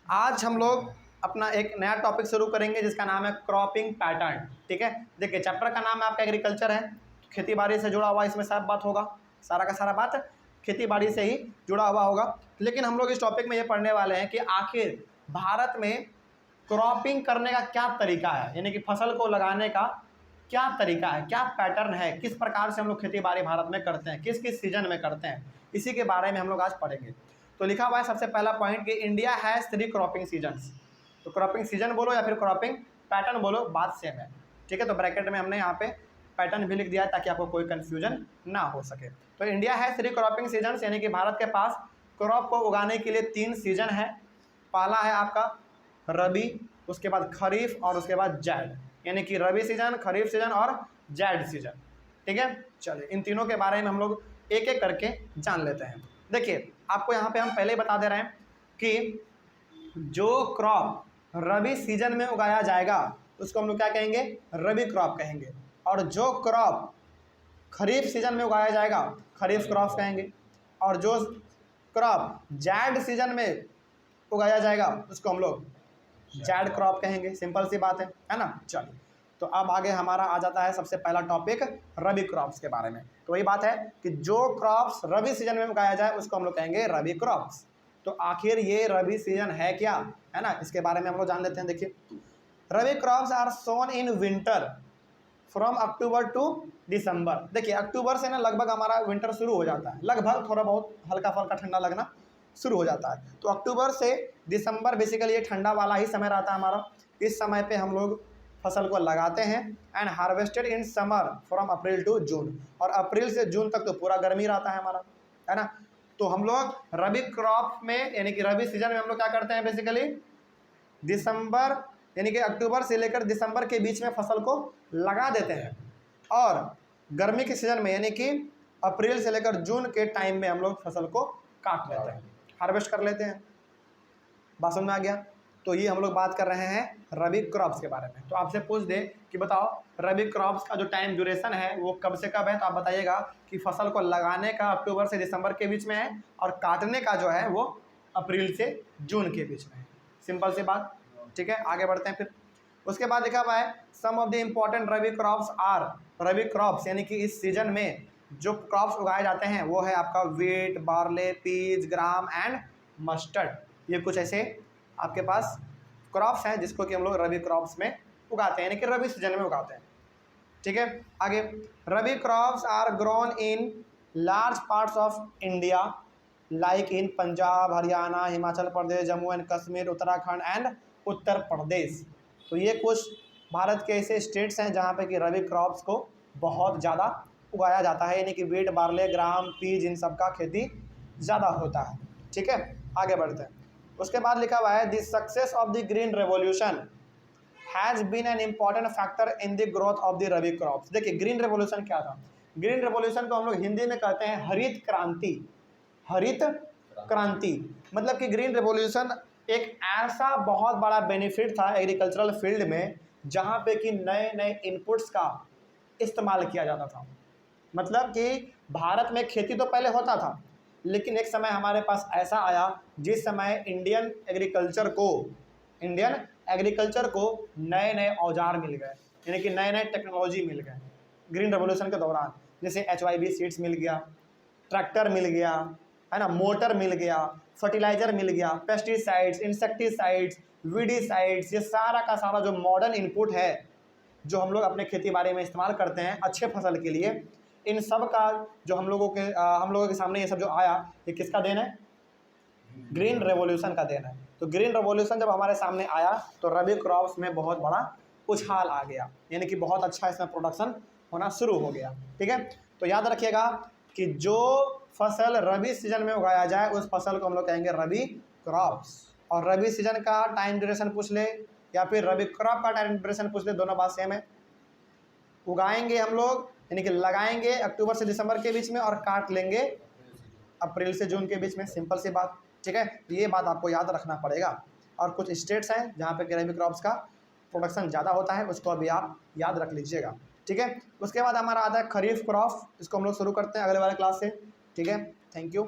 आज हम लोग अपना एक नया टॉपिक शुरू करेंगे जिसका नाम है क्रॉपिंग पैटर्न। ठीक है, देखिए चैप्टर का नाम है आपका एग्रीकल्चर है, खेती बाड़ी से जुड़ा हुआ इसमें सब बात होगा, सारा का सारा बात खेती बाड़ी से ही जुड़ा हुआ होगा। लेकिन हम लोग इस टॉपिक में ये पढ़ने वाले हैं कि आखिर भारत में क्रॉपिंग करने का क्या तरीका है, यानी कि फसल को लगाने का क्या तरीका है, क्या पैटर्न है, किस प्रकार से हम लोग खेती बाड़ी भारत में करते हैं, किस किस सीजन में करते हैं, इसी के बारे में हम लोग आज पढ़ेंगे। तो लिखा हुआ है सबसे पहला पॉइंट कि इंडिया हैज़ 3 क्रॉपिंग सीजन्स। तो क्रॉपिंग सीजन बोलो या फिर क्रॉपिंग पैटर्न बोलो, बात सेम है। ठीक है, तो ब्रैकेट में हमने यहाँ पे पैटर्न भी लिख दिया है ताकि आपको कोई कन्फ्यूजन ना हो सके। तो इंडिया है 3 क्रॉपिंग सीजन्स, यानी कि भारत के पास क्रॉप को उगाने के लिए 3 सीजन है। पहला है आपका रबी, उसके बाद खरीफ और उसके बाद जैड, यानी कि रबी सीजन, खरीफ सीजन और जैड सीजन। ठीक है, चलिए इन तीनों के बारे में हम लोग एक एक करके जान लेते हैं। देखिए आपको यहाँ पे हम पहले ही बता दे रहे हैं कि जो क्रॉप रबी सीजन में उगाया जाएगा उसको हम लोग क्या कहेंगे, रबी क्रॉप कहेंगे, और जो क्रॉप खरीफ सीजन में उगाया जाएगा खरीफ क्रॉप कहेंगे, और जो क्रॉप जैड सीजन में उगाया जाएगा उसको हम लोग जैड क्रॉप कहेंगे। सिंपल सी बात है ना। चलिए तो अब आगे हमारा आ जाता है सबसे पहला टॉपिक रबी क्रॉप्स के बारे में। तो वही बात है कि जो क्रॉप्स रबी सीजन में उगाया जाए उसको हम लोग कहेंगे रबी क्रॉप्स। तो आखिर ये रबी सीजन है क्या, है ना, इसके बारे में हम लोग जान लेते हैं। देखिए rabi crops are sown in winter from October to December. देखिए अक्टूबर से ना लगभग हमारा विंटर शुरू हो जाता है, लगभग थोड़ा बहुत हल्का फल्का ठंडा लगना शुरू हो जाता है। तो अक्टूबर से दिसंबर बेसिकली ये ठंडा वाला ही समय रहता है हमारा। इस समय पे हम लोग फसल को लगाते हैं and harvested in summer from April to June, और अप्रैल से जून तक तो पूरा गर्मी रहता है हमारा, है ना। तो हम लोग रबी क्रॉप में यानी कि रबी सीजन में हम लोग क्या करते हैं, बेसिकली दिसंबर यानी कि अक्टूबर से लेकर दिसंबर के बीच में फसल को लगा देते हैं, और गर्मी के सीजन में यानी कि अप्रैल से लेकर जून के टाइम में हम लोग फसल को काट लेते हैं, हार्वेस्ट कर लेते हैं। बात समझ में आ गया। तो ये हम लोग बात कर रहे हैं रबी क्रॉप्स के बारे में। तो आपसे पूछ दे कि बताओ रबी क्रॉप्स का जो टाइम ड्यूरेशन है वो कब से कब है, तो आप बताइएगा कि फसल को लगाने का अक्टूबर से दिसंबर के बीच में है और काटने का जो है वो अप्रैल से जून के बीच में है। सिंपल सी बात। ठीक है, आगे बढ़ते हैं। फिर उसके बाद लिखा हुआ है some of the important rabi crops are, rabi crops यानी कि इस सीजन में जो क्रॉप्स उगाए जाते हैं वो है आपका wheat, barley, peas, gram and mustard. ये कुछ ऐसे आपके पास क्रॉप्स हैं जिसको कि हम लोग रबी क्रॉप्स में उगाते हैं, यानी कि रबी सीजन में उगाते हैं। ठीक है, आगे rabi crops are grown in large parts of India like in Punjab, Haryana, Himachal Pradesh, Jammu and Kashmir, Uttarakhand and Uttar Pradesh. तो ये कुछ भारत के ऐसे स्टेट्स हैं जहाँ पे कि रबी क्रॉप्स को बहुत ज़्यादा उगाया जाता है, यानी कि वीट, बार्ले, ग्राम, पीज इन सब का खेती ज़्यादा होता है। ठीक है, आगे बढ़ते हैं। उसके बाद लिखा हुआ है the success of the green revolution has been an important factor in the growth of the rabi crops. देखिए ग्रीन रेवोल्यूशन क्या था, ग्रीन रेवोल्यूशन को हम लोग हिंदी में कहते हैं हरित क्रांति। हरित क्रांति मतलब कि ग्रीन रेवोल्यूशन एक ऐसा बहुत बड़ा बेनिफिट था एग्रीकल्चरल फील्ड में जहाँ पे कि नए नए इनपुट्स का इस्तेमाल किया जाता था। मतलब कि भारत में खेती तो पहले होता था, लेकिन एक समय हमारे पास ऐसा आया जिस समय इंडियन एग्रीकल्चर को नए नए औजार मिल गए, यानी कि नए नए टेक्नोलॉजी मिल गए ग्रीन रेवोल्यूशन के दौरान। जैसे HYB सीड्स मिल गया, ट्रैक्टर मिल गया, है ना, मोटर मिल गया, फर्टिलाइजर मिल गया, पेस्टिसाइड्स, इंसेक्टिसाइड्स, वीडीसाइड्स, ये सारा का सारा जो मॉडर्न इनपुट है जो हम लोग अपने खेती बाड़ी में इस्तेमाल करते हैं अच्छे फसल के लिए, इन सब का जो हम लोगों के सामने ये सब जो आया ये किसका देन है, ग्रीन रेवोल्यूशन का देन है। तो ग्रीन रेवोल्यूशन जब हमारे सामने आया तो रबी क्रॉप्स में बहुत बड़ा उछाल आ गया, यानी कि बहुत अच्छा इसमें प्रोडक्शन होना शुरू हो गया। ठीक है, तो याद रखिएगा कि जो फसल रबी सीजन में उगाया जाए उस फसल को हम लोग कहेंगे रबी क्रॉप्स। और रबी सीजन का टाइम ड्यूरेशन पूछ ले या फिर रबी क्रॉप का टाइम ड्यूरेशन पूछ ले, दोनों बात सेम है। उगाएंगे हम लोग यानी कि लगाएंगे अक्टूबर से दिसंबर के बीच में और काट लेंगे अप्रैल से जून के बीच में। सिंपल सी बात। ठीक है, ये बात आपको याद रखना पड़ेगा। और कुछ स्टेट्स हैं जहाँ पे रबी क्रॉप्स का प्रोडक्शन ज़्यादा होता है, उसको अभी आप याद रख लीजिएगा। ठीक है, उसके बाद हमारा आता है खरीफ क्रॉप, इसको हम लोग शुरू करते हैं अगले वाले क्लास से। ठीक है, थैंक यू।